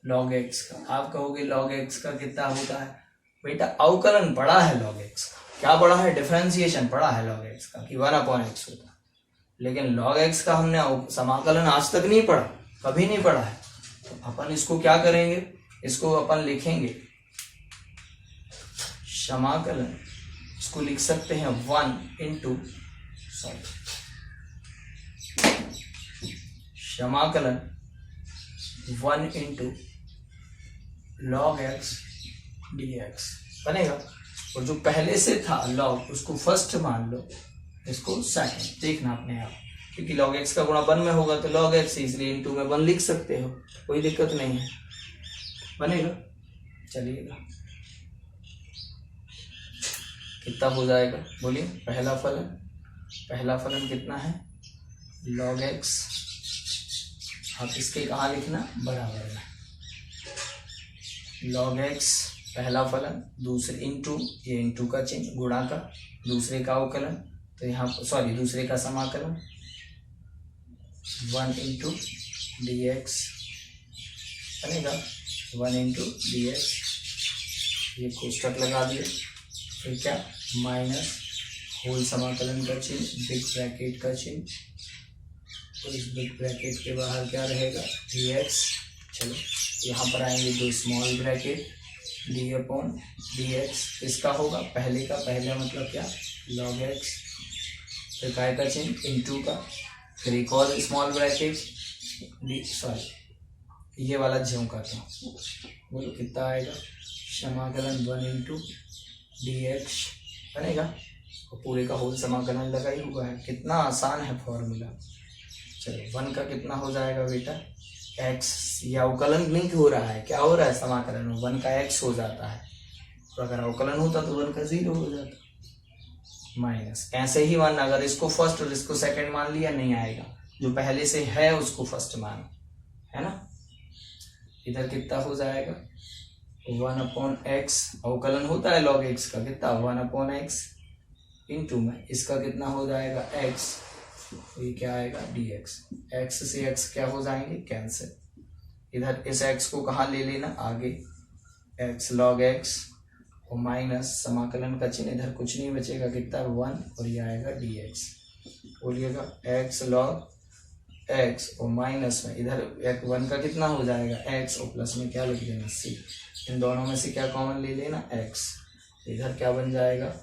log x का आप कहोगे log x का कितना होता है बेटा, अवकलन पढ़ा है log x का, क्या पढ़ा है डिफरेंशिएशन पढ़ा है log x का कि 1/x होता है, लेकिन log x का हमने समाकलन आज तक नहीं पढ़ा, कभी नहीं पढ़ा है। तो अपन इसको क्या करेंगे, इसको अपन लिखेंगे समाकलन, इसको लिख सकते हैं 1 समाकलन 1 log x dx बनेगा। और जो पहले से था log उसको फर्स्ट मान लो, इसको सेकंड, देखना अपने आप, क्योंकि log x का गुणा 1 में होगा तो log x, इसलिए इंटू में 1 लिख सकते हो, कोई दिक्कत नहीं है, बनेगा। चलिएगा कितना हो जाएगा बोलिए। पहला फलन कितना है log x, आप इसके कहाँ लिखना बराबर में log x पहला फलन, दूसरे इंटू, ये इंटू का चिन्ह गुणा का, दूसरे का अवकलन, तो यहाँ सॉरी दूसरे का समाकलन 1 dx बनेगा, 1 dx, ये कोष्टक लगा दिए, फिर क्या माइनस होल समाकलन का चिन्ह, बिग ब्रैकेट का चिन्ह, तो इस बिग ब्रैकेट के बाहर क्या रहेगा dx। चलो यहाँ पर आएंगे 2 स्मॉल ब्रैकेट, dx इसका होगा पहले का, पहला मतलब क्या log x, फिर काय का चिन्ह इंटू का, फिर एक और स्मॉल ब्रैकेट सॉरी ये वाला ज्यों का था, बोलो कितना आएगा समाकलन 1 dx बनेगा, और पूरे का होल समाकलन लगा ही हुआ है। कितना आसान है फॉर्मूला। चलो 1 का कितना हो जाएगा बेटा x, या अवकलन नहीं हो रहा है, क्या हो रहा है समाकलन, 1 का x हो जाता है, तो अगर अवकलन होता तो 1 का 0 हो जाता, माइनस ऐसे ही मानना, अगर इसको फर्स्ट और इसको सेकंड मान लिया नहीं आएगा, जो पहले से है उसको फर्स्ट मान, है ना। इधर कितना हो जाएगा 1/x, अवकलन होता है log x का, कितना 1/x इंटू में इसका कितना हो जाएगा x, ये क्या आएगा dx, x से x क्या हो जाएंगे कैंसिल, इधर इस x को कहाँ ले लेना आगे, x log x और माइनस समाकलन का चिन्ह, इधर कुछ नहीं बचेगा, कितना 1 और ये आएगा dx। बोलिएगा x log x और माइनस में इधर 1 का कितना हो जाएगा x और प्लस में क्या लिख देना c, इन दोनों में से क्या कॉमन ले लेना x, इधर क्या बन जाएगा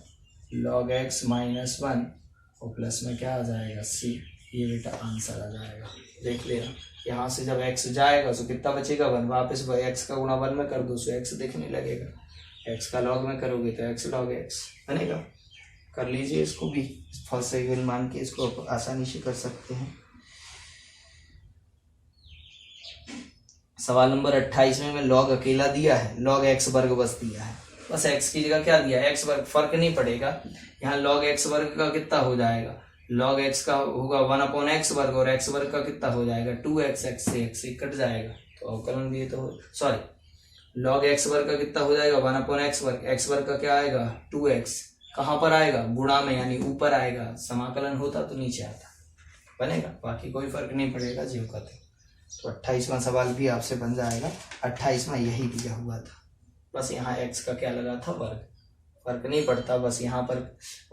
log x माइनस 1 और प्लस में क्या आ जाएगा c, ये बेटा आंसर आ जाएगा। देख लेना, यहाँ से जब x जाएगा तो कितना बचेगा 1, वापस x का गुणा 1 में कर दो तो x दिखने लगेगा, एक्स का लॉग में करोगे तो एक्स लॉग एक्स बनेगा। कर लीजिए इसको भी, फर्स्ट वेरिएबल मान के इसको आसानी से कर सकते हैं। सवाल नंबर 28 में लॉग अकेला दिया है, लॉग एक्स वर्ग बस दिया है, बस एक्स की जगह क्या दिया है एक्स वर्ग, फर्क नहीं पड़ेगा। यहाँ लॉग एक्स वर्ग का कितना हो जाएगा, लॉग एक्स का होगा 1/x वर्ग और एक्स वर्ग का कितना हो जाएगा 2x, एक्स से एक्स कट जाएगा तो अवकलन भी तो सॉरी लॉग एक्स वर्ग का कितना हो जाएगा 1/x वर्ग, एक्स वर्ग का क्या आएगा 2x, कहाँ पर आएगा गुणा में यानी ऊपर आएगा, समाकलन होता तो नीचे आता, बनेगा, बाकी कोई फर्क नहीं पड़ेगा जीव का। तो 28वां सवाल भी आपसे बन जाएगा। 28वां यही दिया हुआ था, बस यहाँ x का क्या लगा था वर्ग, फर्क नहीं पड़ता, बस यहाँ पर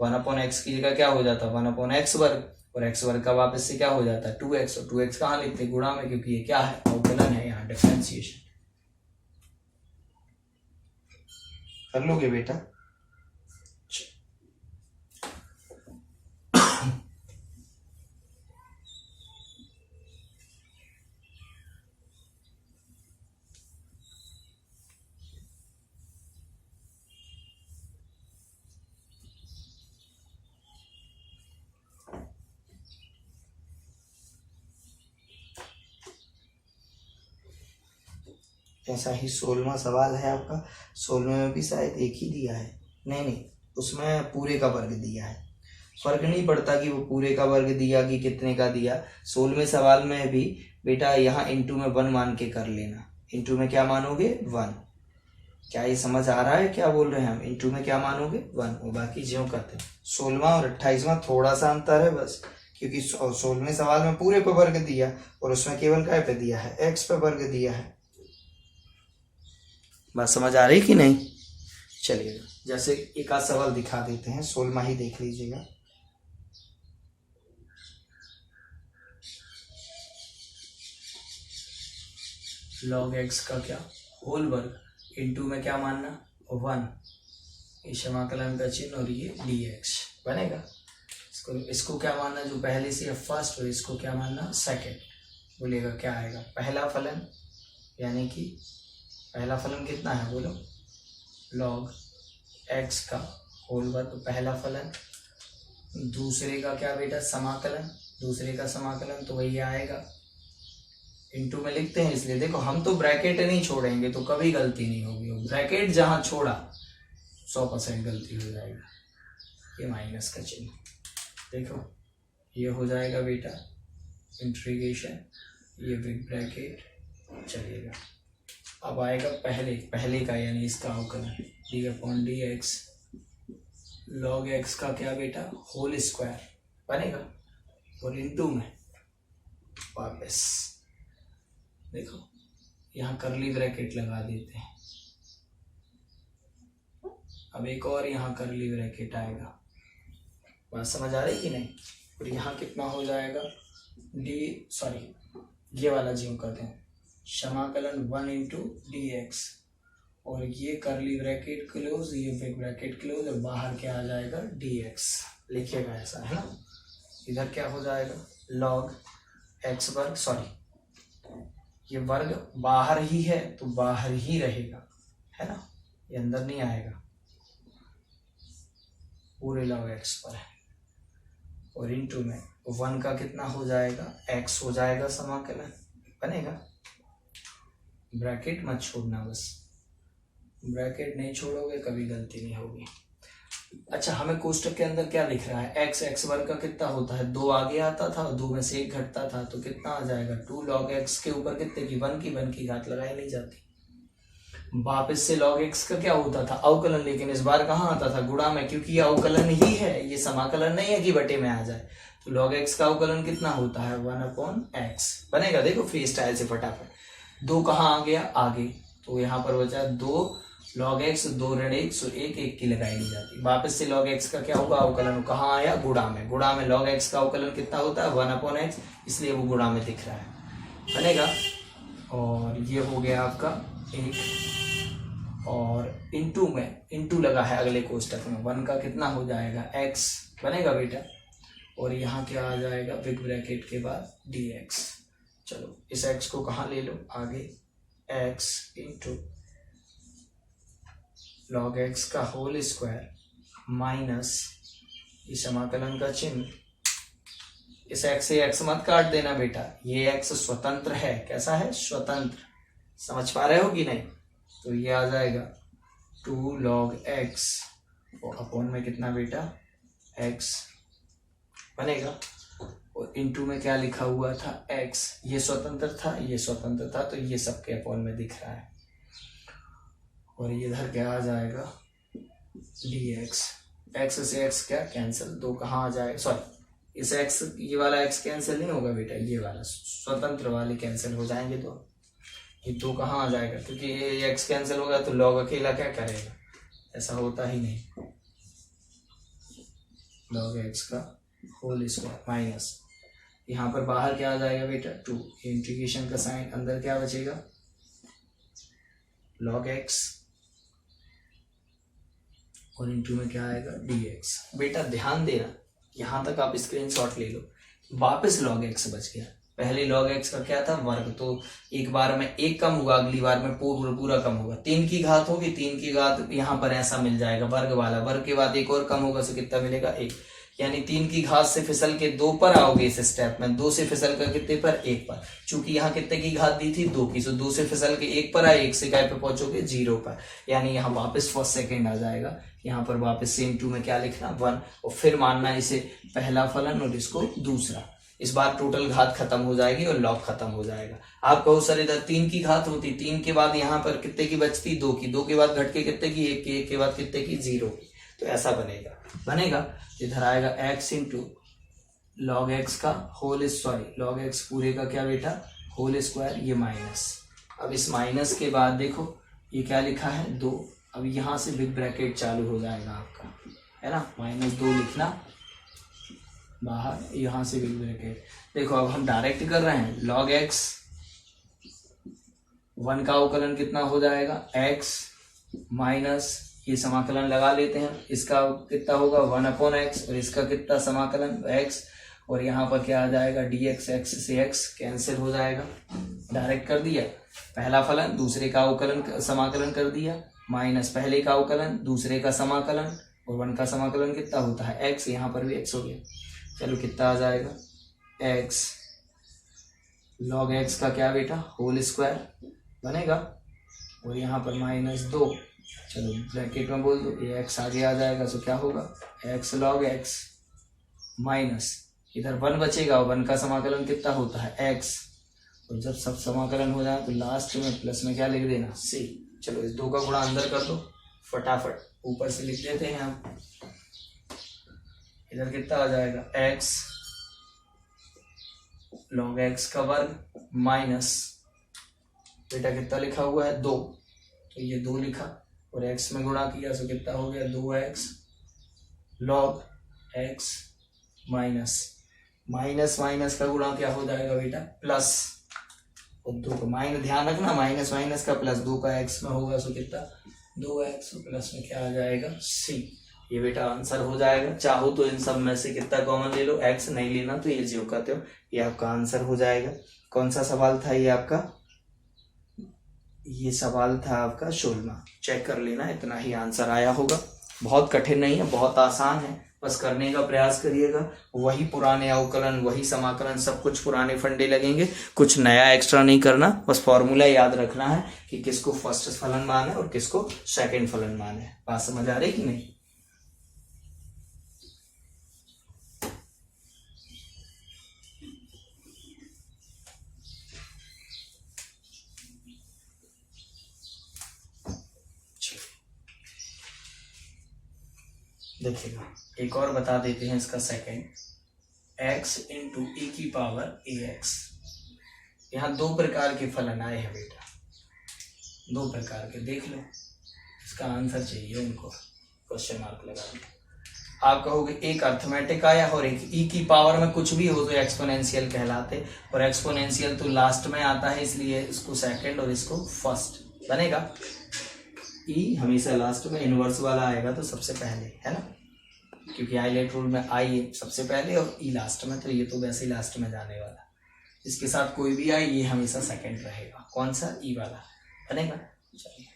1/x की जगह क्या हो जाता 1/x वर्ग और x वर्ग का वापस से क्या हो जाता 2x, और 2x कहाँ लिखते गुणा में, क्योंकि ये क्या है अवकलन है, यहाँ डिफरेंशिएशन। कर लोगे बेटा? ऐसा ही 16वां सवाल है आपका। 16वें में भी शायद एक ही दिया है, नहीं उसमें पूरे का वर्ग दिया है, फर्क नहीं पड़ता कि वो पूरे का वर्ग दिया कि कितने का दिया। 16वें सवाल में भी बेटा यहाँ इंटू में 1 मान के कर लेना, इंटू में क्या मानोगे 1, क्या ये समझ आ रहा है क्या बोल रहे हैं हम, इंटू में क्या मानोगे 1, और बाकी ज्यों करते हैं। 16वां और 28वां थोड़ा सा अंतर है बस, क्योंकि 16वें सवाल में पूरे पे वर्ग दिया और उसमें केवल क्या पे दिया है एक्स पे वर्ग दिया है। बात समझ आ रही कि नहीं? चलिए जैसे एक आध सवाल दिखा देते हैं, 16वां ही देख लीजिएगा। लॉग एक्स का क्या होल वर्ग इंटू में क्या मानना 1, ये समाकलन का चिन्ह और ये dx बनेगा। इसको क्या मानना जो पहले से फर्स्ट हो, इसको क्या मानना सेकंड, बोलेगा क्या आएगा पहला फलन, यानी कि पहला फलन कितना है बोलो लॉग एक्स का होल वर्ग पहला फलन, दूसरे का क्या बेटा समाकलन, दूसरे का समाकलन तो वही आएगा इंटू में लिखते हैं, इसलिए देखो हम तो ब्रैकेट नहीं छोड़ेंगे तो कभी गलती नहीं होगी, ब्रैकेट जहां छोड़ा 100% गलती हो जाएगा। ये माइनस का चिन्ह देखो ये हो जाएगा बेटा इंट्रीगेशन, ये बिग ब्रैकेट चलेगा। अब आएगा पहले का यानी इसका अवकलन d/dx लॉग एक्स का क्या बेटा होल स्क्वायर बनेगा, और इंटू में वापस देखो यहाँ करली ब्रैकेट लगा देते हैं, अब एक और यहाँ करली ब्रैकेट आएगा, बात समझ आ रही कि नहीं। और यहाँ कितना हो जाएगा ये वाला जीव करते हैं समाकलन 1 इंटू dx, और ये करली ब्रैकेट क्लोज, ये बिग ब्रैकेट क्लोज, और बाहर क्या आ जाएगा dx, लिखिएगा ऐसा है ना। इधर क्या हो जाएगा log x वर्ग, ये वर्ग बाहर ही है तो बाहर ही रहेगा है ना, ये अंदर नहीं आएगा, पूरे log x पर है, और इंटू में 1 का कितना हो जाएगा x हो जाएगा समाकलन बनेगा। ब्रैकेट मत छोड़ना, बस ब्रैकेट नहीं छोड़ोगे कभी गलती नहीं होगी। अच्छा हमें कोष्टक के अंदर क्या लिख रहा है एक्स वर्ग का कितना होता है 2 आगे आता था और 2 में से 1 घटता था तो कितना आ जाएगा 2 log x के ऊपर कितने की 1 की घात लगाई नहीं जाती। वापस से log x का क्या होता था अवकलन, लेकिन इस बार कहाँ आता था गुणा में, क्योंकि ये अवकलन ही है, ये समाकलन नहीं है कि बटे में आ जाए। तो log x का अवकलन कितना होता है 1/x बनेगा। देखो फ्री स्टाइल से फटाफट 2 कहाँ आ गया आगे, तो यहाँ पर बचा 2 log x 2 ऋण 1 सो 1 की लगाई नहीं जाती। वापस से log x का क्या होगा अवकलन, कहाँ आया गुणा में, गुणा में log x का अवकलन कितना होता है 1/x, इसलिए वो गुणा में दिख रहा है बनेगा। और ये हो गया आपका 1, और इंटू लगा है अगले कोष्टक में 1 का कितना हो जाएगा x बनेगा बेटा, और यहाँ क्या आ जाएगा बिग ब्रैकेट के बाद dx। चलो इस x को कहाँ ले लो आगे x इंटू log x का होल स्क्वायर माइनस ये समाकलन का चिन्ह, इस x से x मत काट देना बेटा, ये x स्वतंत्र है, कैसा है, स्वतंत्र, समझ पा रहे हो कि नहीं। तो ये आ जाएगा 2 log x और अपॉन में कितना बेटा x बनेगा, और इनटू में क्या लिखा हुआ था x, ये स्वतंत्र था, ये स्वतंत्र था, तो ये सबके अपॉन में दिख रहा है, और ये इधर क्या आ जाएगा dx, x से x क्या कैंसिल, दो कहाँ आ जाएगा, सॉरी इस x, ये वाला x कैंसिल नहीं होगा बेटा, ये वाला स्वतंत्र वाले कैंसिल हो जाएंगे, तो ये दो कहाँ आ जाएगा, क्योंकि ये x कैंसिल होगा तो log अकेला क्या करेगा, ऐसा होता ही नहीं, log x का होल स्क्वायर माइनस यहाँ पर बाहर क्या आ जाएगा बेटा 2, इंटीग्रेशन का साइन, अंदर क्या बचेगा log x और इनटू में क्या आएगा dx। बेटा ध्यान देना, यहां तक आप स्क्रीनशॉट ले लो, वापस log x बच गया, पहले log x का क्या था वर्ग, तो एक बार में एक कम होगा, अगली बार में पूरा कम होगा, 3 की घात होगी, 3 की घात यहाँ पर ऐसा मिल जाएगा वर्ग वाला, वर्ग के बाद एक और कम होगा, तो कितना मिलेगा 1, यानी 3 की घात से फिसल के 2 पर आओगे इस स्टेप में, 2 से फिसल कर कितने पर 1 पर, चूंकि यहाँ कितने की घात दी थी 2 की, तो 2 से फिसल के 1 पर आए, 1 से काय पे पहुंचोगे 0 पर, यानी यहाँ वापस फर्स्ट सेकंड आ जाएगा, यहाँ पर वापस सेम 2 में क्या लिखना 1, और फिर मानना इसे पहला फलन और इसको दूसरा, इस बार टोटल घात खत्म हो जाएगी और लॉग खत्म हो जाएगा। आप कहो सर इधर 3 की घात होती, 3 के बाद यहाँ पर कितने की बचती 2 की, 2 के बाद घट के कितने की 1 की, 1 के बाद कितने की 0 की, तो ऐसा बनेगा इधर आएगा x इंटू लॉग एक्स का होल, सॉरी लॉग एक्स पूरे का क्या बेटा होल स्क्वायर, ये माइनस, अब इस माइनस के बाद देखो ये क्या लिखा है 2, अब यहाँ से बिग ब्रैकेट चालू हो जाएगा आपका, है ना, -2 लिखना बाहर, यहाँ से बिग ब्रैकेट, देखो अब हम डायरेक्ट कर रहे हैं, log x 1 का अवकलन कितना हो जाएगा x माइनस ये समाकलन लगा लेते हैं, इसका कितना होगा 1/x और इसका कितना समाकलन x, और यहाँ पर क्या आ जाएगा dx, x से x कैंसिल हो जाएगा, डायरेक्ट कर दिया, पहला फलन दूसरे का अवकलन समाकलन कर दिया, माइनस पहले का अवकलन दूसरे का समाकलन, और 1 का समाकलन कितना होता है x, यहाँ पर भी x हो गया, चलो कितना आ जाएगा x log x का क्या बेटा होल स्क्वायर बनेगा, और यहाँ पर -2, चलो ब्रैकेट में बोल दो, ये x आगे आ जाएगा, तो क्या होगा x log x माइनस इधर 1 बचेगा, 1 का समाकलन कितना होता है x, और जब सब समाकलन हो जाए तो लास्ट में प्लस में क्या लिख देना c, चलो इस 2 का गुणा अंदर कर दो फटाफट, ऊपर से लिख देते हैं हम, इधर कितना आ जाएगा x log x का वर्ग माइनस बेटा कितना लिखा हुआ है 2, तो ये 2 लिखा और x में गुणा किया, तो कितना हो गया 2x log x minus minus का गुणा क्या हो जाएगा बेटा प्लस, और 2 का माइनस, ध्यान रखना माइनस माइनस का प्लस, 2 का x में होगा, तो कितना 2x प्लस में क्या आ जाएगा c, ये बेटा आंसर हो जाएगा। चाहो तो इन सब में से कितना कॉमन ले लो, x नहीं लेना तो ये जो कहते हो ये आपका आंसर हो जाएगा। कौन सा सवाल था ये आपका, ये सवाल था आपका 16, चेक कर लेना, इतना ही आंसर आया होगा, बहुत कठिन नहीं है, बहुत आसान है, बस करने का प्रयास करिएगा, वही पुराने अवकलन वही समाकलन सब कुछ पुराने फंडे लगेंगे, कुछ नया एक्स्ट्रा नहीं करना, बस फॉर्मूला याद रखना है कि किसको फर्स्ट फलन माने और किसको सेकंड फलन माने। बात समझ आ रही कि नहीं? देखिएगा एक और बता देते हैं इसका सेकंड, x इंटू e की पावर ax, यहाँ 2 प्रकार के फलन आए हैं बेटा, 2 प्रकार के, देख लो इसका आंसर चाहिए उनको, क्वेश्चन मार्क लगा दो। आप कहोगे एक अर्थमेटिक आया और एक e की पावर में कुछ भी हो तो एक्सपोनेंशियल कहलाते, और एक्सपोनेंशियल तो लास्ट में आता है इसलिए इसको सेकंड और इसको फर्स्ट बनेगा, ई हमेशा लास्ट में, इनवर्स वाला आएगा तो सबसे पहले, है ना, क्योंकि आइलेट रूल में आई सबसे पहले और ई लास्ट में, तो ये तो वैसे ही लास्ट में जाने वाला, इसके साथ कोई भी आए ये हमेशा सेकंड रहेगा, कौन सा ई वाला बनेगा। चलिए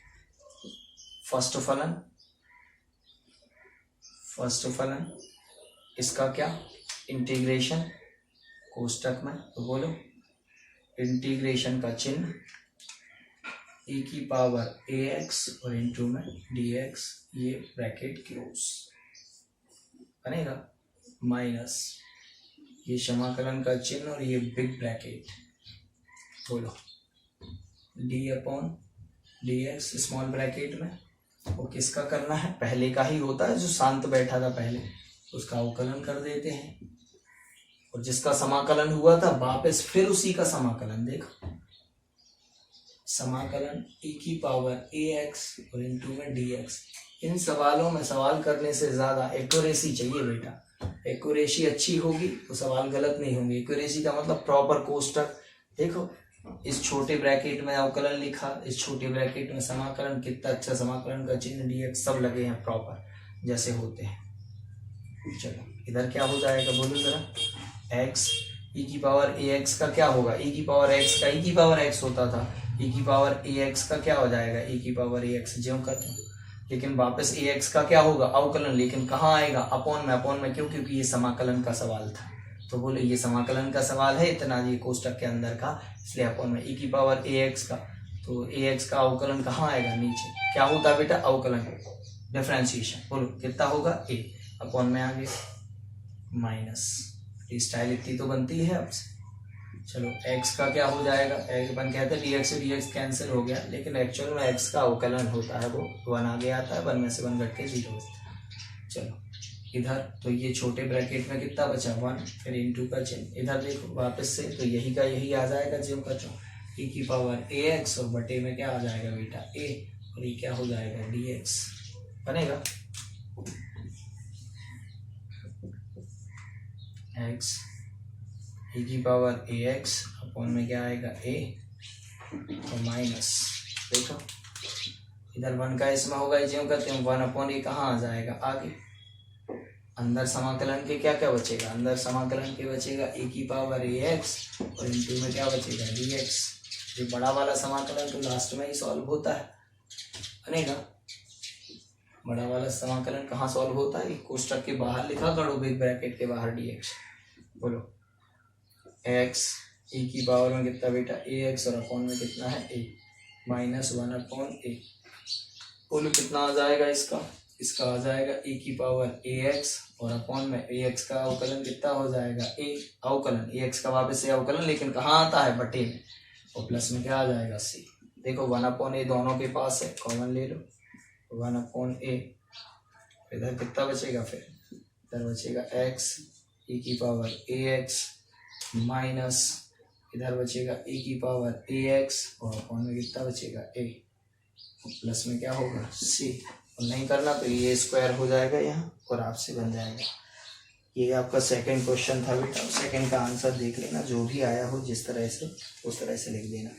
फर्स्ट फलन इसका क्या इंटीग्रेशन कोष्टक में, तो बोलो इंटीग्रेशन का चिन्ह e की पावर ax और इंटू में dx, ये ब्रैकेट क्लोज बनेगा, माइनस ये समाकलन का चिन्ह और ये बिग ब्रैकेट, बोलो d upon dx small bracket में। वो किसका करना है, पहले का ही होता है, जो शांत बैठा था पहले उसका अवकलन कर देते हैं, और जिसका समाकलन हुआ था वापस फिर उसी का समाकलन। देखो समाकलन e की पावर ax और इंटू में dx। इन सवालों में सवाल करने से ज्यादा एक्यूरेसी चाहिए बेटा, एक्यूरेसी अच्छी होगी तो सवाल गलत नहीं होंगे। एक्यूरेसी का मतलब प्रॉपर कोष्टक, देखो इस छोटे ब्रैकेट में अवकलन लिखा, इस छोटे ब्रैकेट में समाकलन, कितना अच्छा समाकलन का चिन्ह dx सब लगे हैं प्रॉपर जैसे होते हैं। चलो इधर क्या हो जाएगा बोलो जरा, x e की पावर ax का क्या होगा, e की पावर x का e की पावर x होता था, e की पावर ax का क्या हो जाएगा, e की पावर ax ज्यों करते हैं, लेकिन वापस ax का क्या होगा अवकलन, लेकिन कहाँ आएगा अपॉन में क्यों, क्योंकि ये समाकलन का सवाल था। तो बोले ये समाकलन का सवाल है इतना, ये कोष्टक के अंदर का, इसलिए अपॉन में e की पावर ax का, तो ax का अवकलन कहाँ आएगा नीचे, क्या होता है बेटा अवकलन डिफरेंशिएशन, बोलो कितना होगा a अपॉन में आगे माइनस, स्टाइल इतनी तो बनती है आपसे। चलो x का क्या हो जाएगा, x बन कहते हैं dx से dx कैंसिल हो गया, लेकिन एक्चुअल में x का अवकलन होता है वो 1 आगे आता है, 1 में से 1 घट के 0 होता है। चलो इधर तो ये छोटे ब्रैकेट में कितना बचा 1, फिर इंटू का चिन्ह, इधर देखो वापस से तो यही का यही आ जाएगा ज्यों का त्यों, e की पावर ax और बटे में क्या आ जाएगा बेटा a, और ये क्या हो जाएगा dx बनेगा, x e की पावर ax अपॉन में क्या आएगा a और माइनस, देखो इधर 1 का इसमें होगा ज्यों करते हैं 1 अपॉन ए कहाँ आ जाएगा आगे, अंदर समाकलन के क्या क्या बचेगा, अंदर समाकलन के बचेगा e की पावर ax और इनटू में क्या बचेगा dx। जो बड़ा वाला समाकलन तो लास्ट में ही सॉल्व होता है, बनेगा बड़ा वाला समाकलन कहाँ सॉल्व होता है, कोष्टक के बाहर लिखा करो बिग ब्रैकेट के बाहर dx, बोलो x e की पावर में कितना बेटा ax और अपॉन में कितना है a माइनस 1 अपॉन a, बोलो कितना आ जाएगा इसका आ जाएगा e की पावर ax और अपॉन में ax का अवकलन कितना हो जाएगा a अवकलन, ax का वापस से अवकलन लेकिन कहाँ आता है बटे में, और प्लस में क्या आ जाएगा c। देखो 1 अपॉन a दोनों के पास है, कॉमन ले लो 1 अपॉन a, इधर कितना बचेगा, फिर इधर बचेगा x e की पावर ax माइनस इधर बचेगा e की पावर ax और अपॉन में कितना बचेगा a, प्लस में क्या होगा c, और नहीं करना तो ये स्क्वायर हो जाएगा यहाँ और आपसे बन जाएगा। ये आपका सेकंड क्वेश्चन था बेटा, सेकंड का आंसर देख लेना, जो भी आया हो जिस तरह से उस तरह से लिख देना।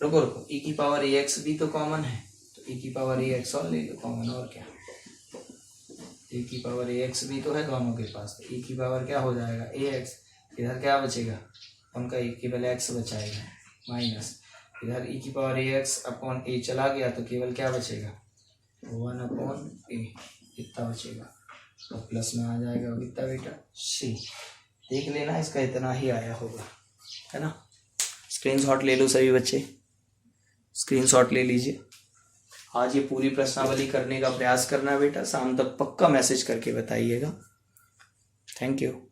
रुको e की पावर ax भी तो कॉमन है, तो e की पावर ax और ले लो कॉमन, और क्या e की पावर ax भी तो है दोनों के पास, तो e की पावर क्या हो जाएगा ax, इधर क्या बचेगा उनका e केवल x बचाएगा माइनस, इधर e की पावर ax अपॉन a चला गया तो केवल क्या बचेगा 1 अपॉन a, कितना बचेगा तो प्लस में आ जाएगा कितना बेटा c। देख लेना इसका इतना ही आया होगा, है ना। स्क्रीनशॉट ले लो सभी बच्चे, स्क्रीनशॉट ले लीजिए। आज ये पूरी प्रश्नावली करने का प्रयास करना बेटा, शाम तक पक्का मैसेज करके बताइएगा। Thank you.